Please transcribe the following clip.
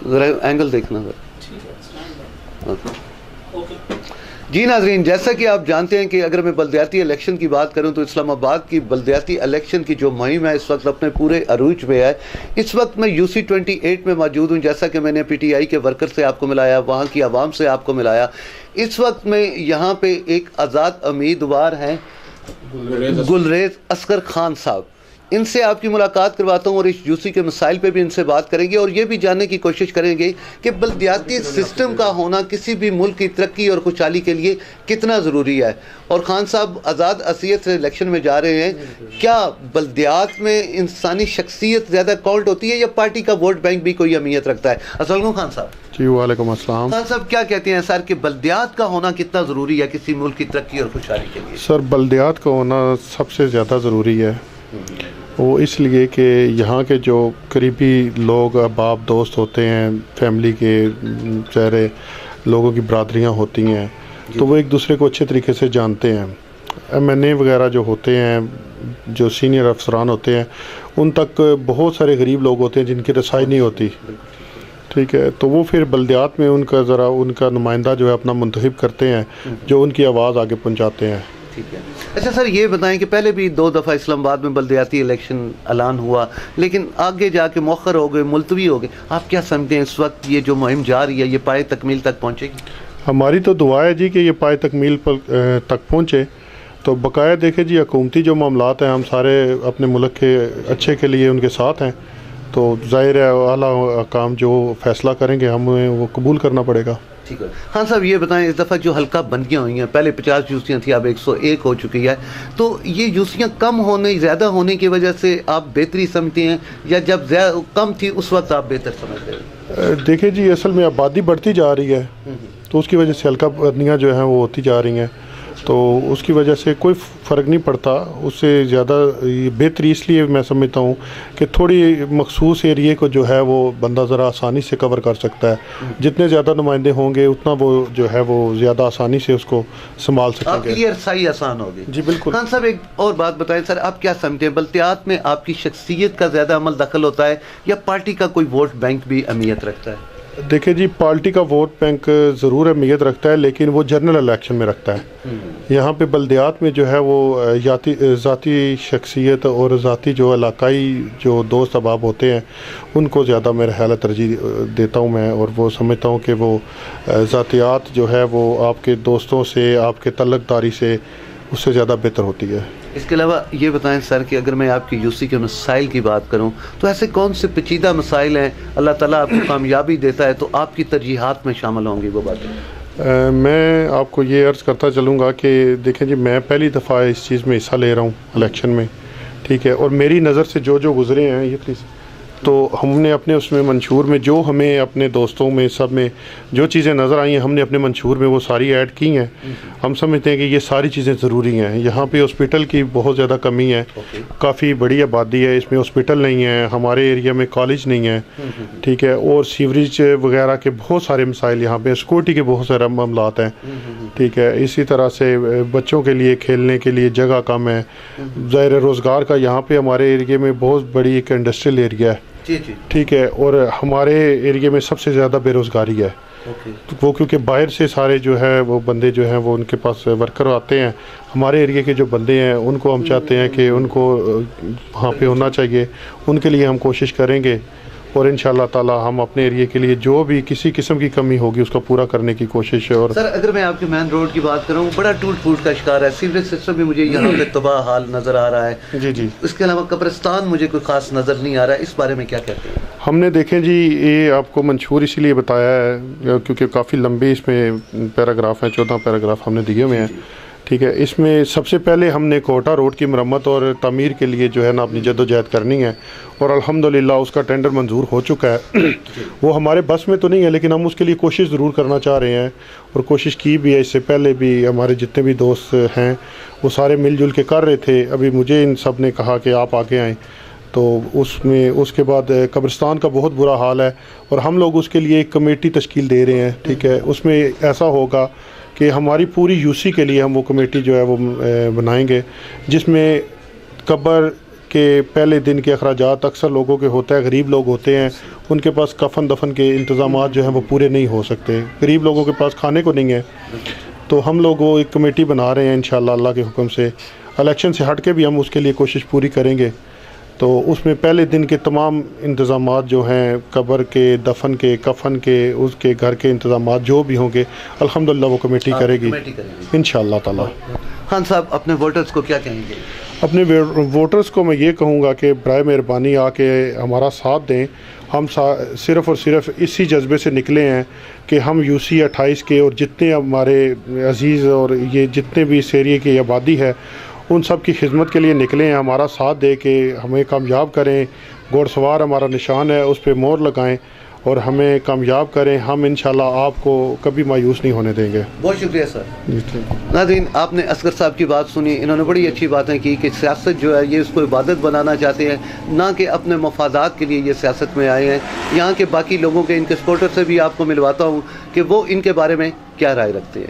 Angle देखना sir. जी नाज़रीन, जैसा कि आप जानते हैं कि अगर मैं बल्दियाती इलेक्शन की बात करूं तो इस्लामाबाद की बल्दियाती इलेक्शन की जो मुहिम है इस वक्त अपने पूरे अरूज पे है। इस वक्त मैं UC 28 में मौजूद हूं। जैसा कि मैंने PTI के वर्कर से आपको मिलाया, वहां की आवाम से आपको मिलाया। इस वक्त मैं यहाँ पे एक आज़ाद उम्मीदवार हैं गुलरेज असगर खान साहब, इनसे आपकी मुलाकात करवाता हूँ और इस UC के मसाइल पे भी इनसे बात करेंगे और ये भी जानने की कोशिश करेंगे कि बल्दियाती सिस्टम का होना किसी भी मुल्क की तरक्की और खुशहाली के लिए कितना ज़रूरी है। और खान साहब आज़ाद असीयत से इलेक्शन में जा रहे हैं, क्या बल्दियात में इंसानी शख्सियत ज़्यादा काउंट होती है या पार्टी का वोट बैंक भी कोई अहमियत रखता है? अस्सलाम वालेकुम खान साहब। जी वालेकुम अस्सलाम। खान साहब, क्या कहते हैं सर कि बल्दियात का होना कितना ज़रूरी है किसी मुल्क की तरक्की और खुशहाली के लिए? सर, बल्दियात का होना सबसे ज़्यादा ज़रूरी है। वो इसलिए कि यहाँ के जो करीबी लोग बाप दोस्त होते हैं, फैमिली के सारे लोगों की बरादरियाँ होती हैं, तो वो एक दूसरे को अच्छे तरीके से जानते हैं। MNA वगैरह जो होते हैं, जो सीनियर अफसरान होते हैं, उन तक बहुत सारे गरीब लोग होते हैं जिनकी रसाई नहीं होती। ठीक है, तो वो फिर बल्दियात में उनका नुमाइंदा जो है अपना मुंतखब करते हैं, जो उनकी आवाज़ आगे पहुँचाते हैं। ठीक है। अच्छा सर, ये बताएं कि पहले भी 2 दफ़ा इस्लामाबाद में बल्दियाती इलेक्शन ऐलान हुआ, लेकिन आगे जाके मौखर हो गए, मुलतवी हो गए। आप क्या समझते हैं इस वक्त ये जो मुहिम जा रही है ये पाए तकमील तक पहुँचेगी? हमारी तो दुआ है जी कि ये पाए तकमील तक पहुँचे। तो बकाया देखे जी, हुकूमती जो मामलात हैं, हम सारे अपने मुल्क के अच्छे के लिए उनके साथ हैं। तो ज़ाहिर है आला काम जो फ़ैसला करेंगे हमें वो कबूल करना पड़ेगा। ठीक है। हाँ साहब, ये बताएं इस दफ़ा जो हल्का बंदियाँ हुई हैं, पहले 50 यूसियाँ थी, अब 101 हो चुकी है, तो ये यूसियाँ कम होने ज़्यादा होने की वजह से आप बेहतरी समझते हैं या जब कम थी उस वक्त आप बेहतर समझते हैं? देखिए जी, असल में आबादी बढ़ती जा रही है तो उसकी वजह से हल्का बंदियाँ जो हैं वो होती जा रही हैं, तो उसकी वजह से कोई फ़र्क नहीं पड़ता। उससे ज़्यादा बेहतरी इसलिए मैं समझता हूँ कि थोड़ी मखसूस एरिए को जो है वो बंदा ज़रा आसानी से कवर कर सकता है। जितने ज़्यादा नुमाइंदे होंगे उतना वो जो है वो ज़्यादा आसानी से उसको संभाल सकेंगे। आपके लिए रसाई आसान होगी। जी बिल्कुल। खान साहब, एक और बात बताएं सर, आप क्या समझते हैं बल्दियात में आपकी शख्सियत का ज़्यादा अमल दखल होता है या पार्टी का कोई वोट बैंक भी अहमियत रखता है? देखिए जी, पार्टी का वोट बैंक ज़रूर अहमियत रखता है, लेकिन वो जनरल इलेक्शन में रखता है। यहाँ पे बल्दियात में जो है वो ज़ाती शख्सियत और ज़ाती जो इलाकाई जो दोस्त अहबाब होते हैं उनको ज़्यादा मेरा ख्याल तरजीह देता हूँ मैं, और वो समझता हूँ कि वो ज़ातियात जो है वो आपके दोस्तों से, आपके तल्लकदारी से उससे ज़्यादा बेहतर होती है। इसके अलावा ये बताएं सर कि अगर मैं आपकी UC के मसाइल की बात करूं तो ऐसे कौन से पेचीदा मसाइल हैं अल्लाह ताला आपको कामयाबी देता है तो आपकी तरजीहात में शामिल होंगी वो बातें? मैं आपको ये अर्ज़ करता चलूँगा कि देखें जी, मैं पहली दफ़ा इस चीज़ में हिस्सा ले रहा हूँ इलेक्शन में। ठीक है, और मेरी नज़र से जो गुज़रे हैं ये प्लीज़, तो हमने अपने उसमें मंशूर में जो हमें अपने दोस्तों में सब में जो चीज़ें नज़र आई हैं हमने अपने मंशूर में वो सारी ऐड की हैं। हम समझते हैं कि ये सारी चीज़ें ज़रूरी हैं। यहाँ पे हॉस्पिटल की बहुत ज़्यादा कमी है, काफ़ी बड़ी आबादी है, इसमें हॉस्पिटल नहीं है, हमारे एरिया में कॉलेज नहीं है। ठीक है, और सीवरेज वगैरह के बहुत सारे मसाइल यहाँ पे, सिक्योरिटी के बहुत सारे मामलात हैं। ठीक है, इसी तरह से बच्चों के लिए खेलने के लिए जगह कम है। ज़ाहिर रोज़गार का यहाँ पे हमारे एरिया में बहुत बड़ी एक इंडस्ट्रियल एरिया है। ठीक है, और हमारे एरिया में सबसे ज़्यादा बेरोज़गारी है। वो क्योंकि बाहर से सारे जो है वो बंदे जो हैं वो उनके पास वर्कर आते हैं, हमारे एरिया के जो बंदे हैं उनको हम चाहते हैं कि उनको वहाँ पे होना चाहिए, उनके लिए हम कोशिश करेंगे और इंशाअल्लाह ताला हम अपने एरिया के लिए जो भी किसी किस्म की कमी होगी उसको पूरा करने की कोशिश है। और सर, अगर मैं आपके मेन रोड की बात करूँ, बड़ा टूट फूट का शिकार है, सीवरेज सिस्टम भी मुझे यहाँ पे तबाह हाल नज़र आ रहा है। जी जी। इसके अलावा कब्रिस्तान मुझे कोई ख़ास नज़र नहीं आ रहा है, इस बारे में क्या कहते हैं? हमने देखें जी, ये आपको मंशूर इसीलिए बताया है क्योंकि काफ़ी लंबे इसमें पैराग्राफ हैं, 14 पैराग्राफ हमने दिए हुए हैं। ठीक है, इसमें सबसे पहले हमने कोटा रोड की मरम्मत और तामीर के लिए जो है ना अपनी जद्दोजहद करनी है और अल्हम्दुलिल्लाह उसका टेंडर मंजूर हो चुका है। वो हमारे बस में तो नहीं है लेकिन हम उसके लिए कोशिश ज़रूर करना चाह रहे हैं और कोशिश की भी है। इससे पहले भी हमारे जितने भी दोस्त हैं वो सारे मिलजुल के कर रहे थे। अभी मुझे इन सब ने कहा कि आप आगे आएँ, तो उसमें उसके बाद कब्रिस्तान का बहुत बुरा हाल है और हम लोग उसके लिए एक कमेटी तश्कील दे रहे हैं। ठीक है, उसमें ऐसा होगा कि हमारी पूरी UC के लिए हम वो कमेटी जो है वो बनाएंगे जिसमें कब्र कि पहले दिन के अखराजात अक्सर लोगों के होता है, गरीब लोग होते हैं, उनके पास कफन दफन के इंतज़ाम जो हैं वो पूरे नहीं हो सकते, गरीब लोगों के पास खाने को नहीं है। तो हम लोग वो एक कमेटी बना रहे हैं इंशाअल्लाह अल्लाह के हुक्म से। इलेक्शन से हट के भी हम उसके लिए कोशिश पूरी करेंगे। तो उसमें पहले दिन के तमाम इंतज़ामात जो हैं, कब्र के, दफन के, कफन के, उसके घर के इंतज़ामात जो भी होंगे अल्हम्दुलिल्लाह वो कमेटी करेगी इंशाअल्लाह ताला। खान साहब, अपने वोटर्स को क्या कहेंगे? अपने वोटर्स को मैं ये कहूँगा कि बराए मेहरबानी आके हमारा साथ दें। हम सिर्फ़ और सिर्फ इसी जज्बे से निकले हैं कि हम UC 28 के और जितने हमारे अज़ीज़ और ये जितने भी इस एरिए की आबादी है उन सब की खिदमत के लिए निकले हैं। हमारा साथ दे के हमें कामयाब करें। घोड़सवार हमारा निशान है, उस पर मोहर लगाएं और हमें कामयाब करें। हम इंशाल्लाह आपको कभी मायूस नहीं होने देंगे। बहुत शुक्रिया सर। नाज़रीन, आपने असगर साहब की बात सुनी। इन्होंने बड़ी अच्छी बातें की कि सियासत जो है ये उसको इबादत बनाना चाहते हैं, ना कि अपने मफादात के लिए ये सियासत में आए हैं। यहाँ के बाकी लोगों के, इनके सपोर्टर से भी आपको मिलवाता हूँ कि वो इनके बारे में क्या राय रखते हैं।